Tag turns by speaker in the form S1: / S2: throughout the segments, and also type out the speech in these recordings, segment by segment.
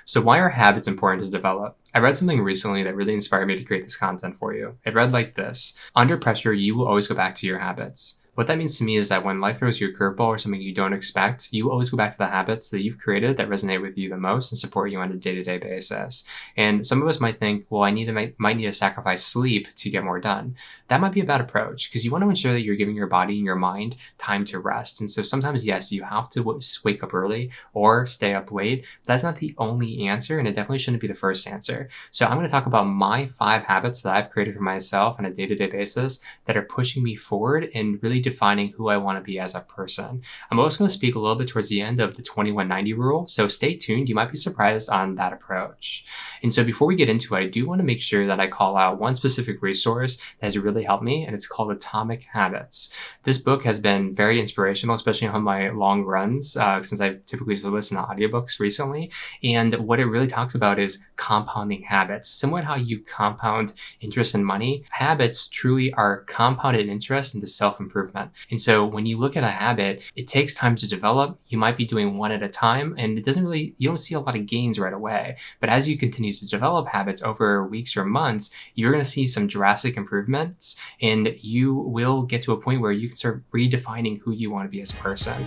S1: So why are habits important to develop? I read something recently that really inspired me to create this content for you. It read like this: under pressure, you will always go back to your habits. What that means to me is that when life throws you a curveball or something you don't expect, you always go back to the habits that you've created that resonate with you the most and support you on a day-to-day basis. And some of us might think, well, might need to sacrifice sleep to get more done. That might be a bad approach because you want to ensure that you're giving your body and your mind time to rest. And so sometimes, yes, you have to wake up early or stay up late, but that's not the only answer, and it definitely shouldn't be the first answer. So I'm going to talk about my 5 habits that I've created for myself on a day-to-day basis that are pushing me forward and really defining who I want to be as a person. I'm also going to speak a little bit towards the end of the 2190 rule, so stay tuned. You might be surprised on that approach. And so before we get into it, I do want to make sure that I call out one specific resource that has really helped me, and it's called Atomic Habits. This book has been very inspirational, especially on my long runs, since I've typically just listened to audiobooks recently. And what it really talks about is compounding habits. Similar to how you compound interest in money, habits truly are compounded interest into self-improvement. And so when you look at a habit, it takes time to develop. You might be doing one at a time, and you don't see a lot of gains right away. But as you continue to develop habits over weeks or months, you're going to see some drastic improvements, and you will get to a point where you can start redefining who you want to be as a person.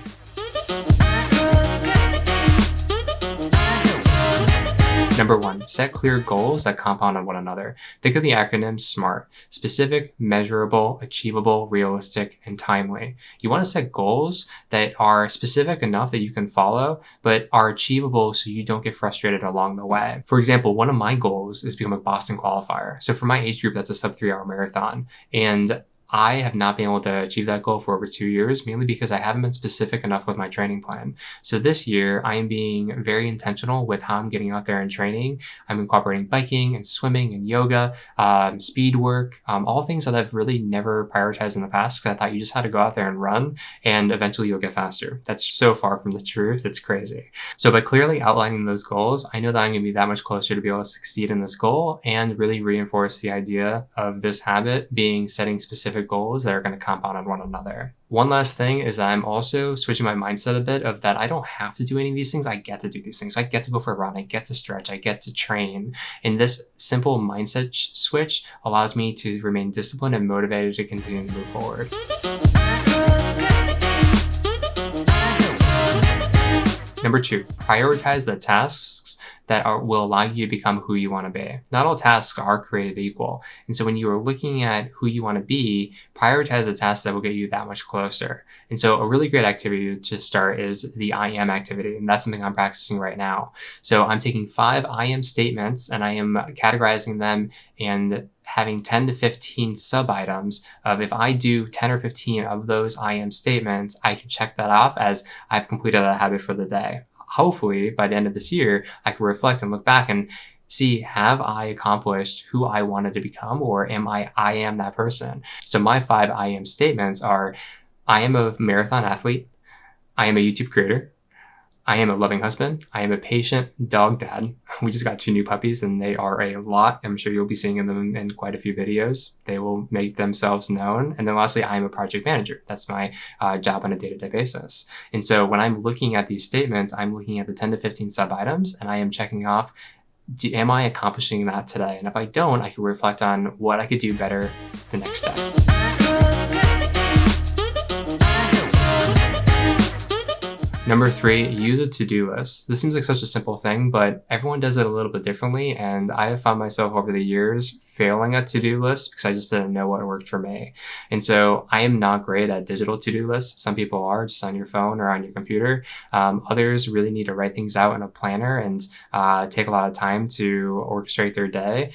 S1: Number 1, set clear goals that compound on one another. Think of the acronym SMART: specific, measurable, achievable, realistic, and timely. You want to set goals that are specific enough that you can follow, but are achievable so you don't get frustrated along the way. For example, one of my goals is to become a Boston qualifier. So for my age group, that's a sub 3-hour marathon. And I have not been able to achieve that goal for over 2 years, mainly because I haven't been specific enough with my training plan. So this year, I am being very intentional with how I'm getting out there and training. I'm incorporating biking and swimming and yoga, speed work, all things that I've really never prioritized in the past because I thought you just had to go out there and run and eventually you'll get faster. That's so far from the truth. It's crazy. So by clearly outlining those goals, I know that I'm going to be that much closer to be able to succeed in this goal and really reinforce the idea of this habit being setting specific goals that are going to compound on one another. One last thing is that I'm also switching my mindset a bit of that I don't have to do any of these things. I get to do these things. I get to go for a run. I get to stretch. I get to train. And this simple mindset switch allows me to remain disciplined and motivated to continue to move forward. Number 2, prioritize the tasks that will allow you to become who you want to be. Not all tasks are created equal. And so when you are looking at who you want to be, prioritize the tasks that will get you that much closer. And so a really great activity to start is the I am activity. And that's something I'm practicing right now. So I'm taking 5 I am statements and I am categorizing them and having 10 to 15 sub-items of if I do 10 or 15 of those I am statements, I can check that off as I've completed that habit for the day. Hopefully, by the end of this year, I can reflect and look back and see, have I accomplished who I wanted to become, or I am that person? So my 5 I am statements are: I am a marathon athlete. I am a YouTube creator. I am a loving husband. I am a patient dog dad. We just got 2 new puppies and they are a lot. I'm sure you'll be seeing them in quite a few videos. They will make themselves known. And then lastly, I am a project manager. That's my job on a day-to-day basis. And so when I'm looking at these statements, I'm looking at the 10 to 15 sub-items and I am checking off, am I accomplishing that today? And if I don't, I can reflect on what I could do better the next step. Number 3, use a to-do list. This seems like such a simple thing, but everyone does it a little bit differently. And I have found myself over the years failing at to-do lists because I just didn't know what worked for me. And so I am not great at digital to-do lists. Some people are just on your phone or on your computer. Others really need to write things out in a planner and take a lot of time to orchestrate their day.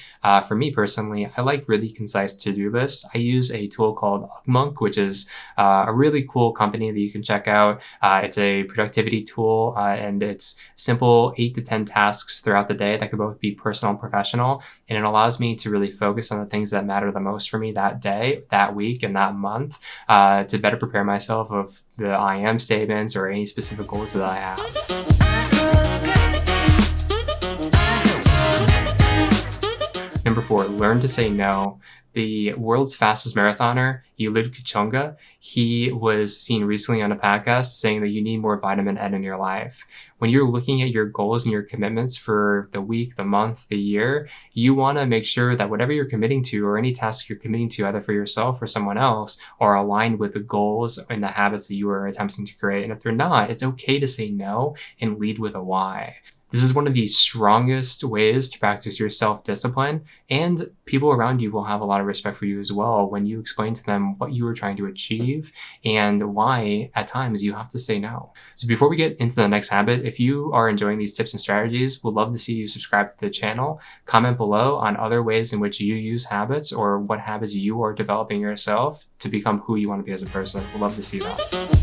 S1: For me personally, I like really concise to-do lists. I use a tool called Monk, which is a really cool company that you can check out. It's a productivity tool, and it's simple 8 to 10 tasks throughout the day that could both be personal and professional. And it allows me to really focus on the things that matter the most for me that day, that week, and that month to better prepare myself of the I am statements or any specific goals that I have. Number 4, learn to say no. The world's fastest marathoner, Eliud Kipchoge, he was seen recently on a podcast saying that you need more vitamin N in your life. When you're looking at your goals and your commitments for the week, the month, the year, you want to make sure that whatever you're committing to or any task you're committing to, either for yourself or someone else, are aligned with the goals and the habits that you are attempting to create. And if they're not, it's okay to say no and lead with a why. This is one of the strongest ways to practice your self-discipline, and people around you will have a lot of respect for you as well when you explain to them what you are trying to achieve and why at times you have to say no. So before we get into the next habit, if you are enjoying these tips and strategies, we'd love to see you subscribe to the channel. Comment below on other ways in which you use habits or what habits you are developing yourself to become who you want to be as a person. We'd love to see that.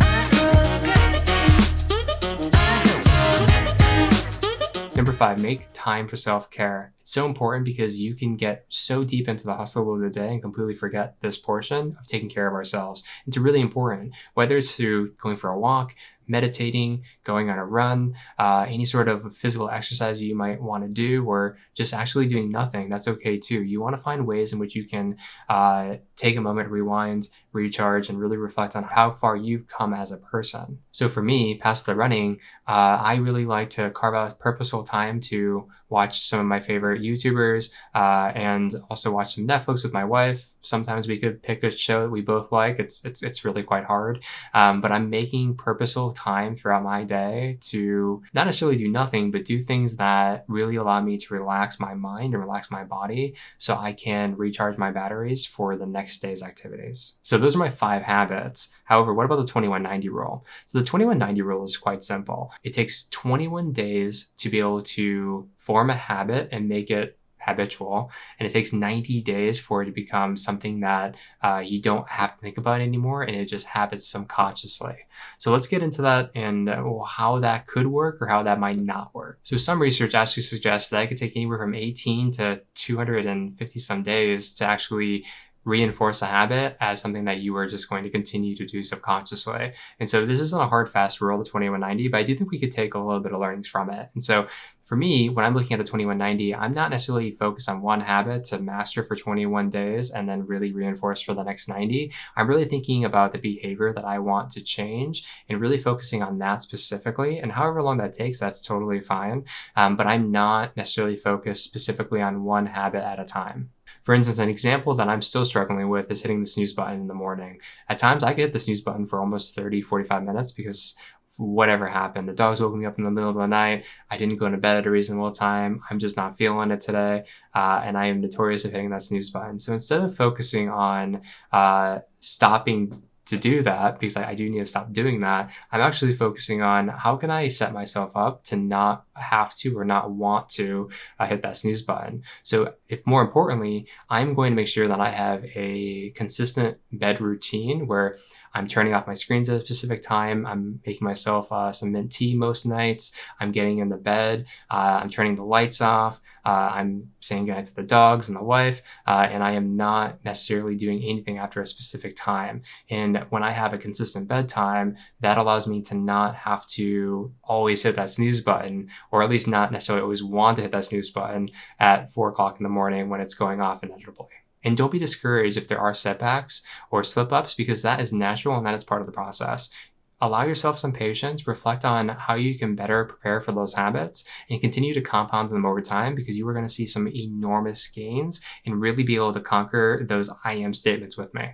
S1: Number 5, make time for self-care. It's so important because you can get so deep into the hustle of the day and completely forget this portion of taking care of ourselves. It's really important, whether it's through going for a walk, meditating, going on a run, any sort of physical exercise you might want to do, or just actually doing nothing. That's okay too. You want to find ways in which you can take a moment, rewind, recharge, and really reflect on how far you've come as a person. So for me, past the running, I really like to carve out purposeful time to watch some of my favorite YouTubers and also watch some Netflix with my wife. Sometimes we could pick a show that we both like. It's really quite hard. But I'm making purposeful time throughout my day to not necessarily do nothing, but do things that really allow me to relax my mind and relax my body so I can recharge my batteries for the next day's activities. So those are my 5 habits. However, what about the 21-90 rule? So the 21-90 rule is quite simple. It takes 21 days to be able to form a habit and make it habitual, and it takes 90 days for it to become something that you don't have to think about anymore, and it just happens subconsciously. So let's get into that and how that could work or how that might not work. So some research actually suggests that it could take anywhere from 18 to 250 some days to actually reinforce a habit as something that you are just going to continue to do subconsciously. And so this isn't a hard, fast rule, the 21-90, but I do think we could take a little bit of learnings from it. And so for me, when I'm looking at the 21-90, I'm not necessarily focused on one habit to master for 21 days and then really reinforce for the next 90. I'm really thinking about the behavior that I want to change and really focusing on that specifically. And however long that takes, that's totally fine. But I'm not necessarily focused specifically on one habit at a time. For instance, an example that I'm still struggling with is hitting the snooze button in the morning. At times, I can hit the snooze button for almost 30, 45 minutes because whatever happened. The dogs woke me up in the middle of the night. I didn't go to bed at a reasonable time. I'm just not feeling it today. And I am notorious of hitting that snooze button. So instead of focusing on stopping to do that, because I do need to stop doing that, I'm actually focusing on how can I set myself up to not have to or not want to hit that snooze button. So if more importantly, I'm going to make sure that I have a consistent bed routine where I'm turning off my screens at a specific time. I'm making myself some mint tea most nights. I'm getting in the bed. I'm turning the lights off. I'm saying goodnight to the dogs and the wife. And I am not necessarily doing anything after a specific time. And when I have a consistent bedtime, that allows me to not have to always hit that snooze button, or at least not necessarily always want to hit that snooze button at 4 o'clock in the morning when it's going off inevitably. And don't be discouraged if there are setbacks or slip-ups, because that is natural and that is part of the process. Allow yourself some patience, reflect on how you can better prepare for those habits, and continue to compound them over time, because you are going to see some enormous gains and really be able to conquer those I am statements with me.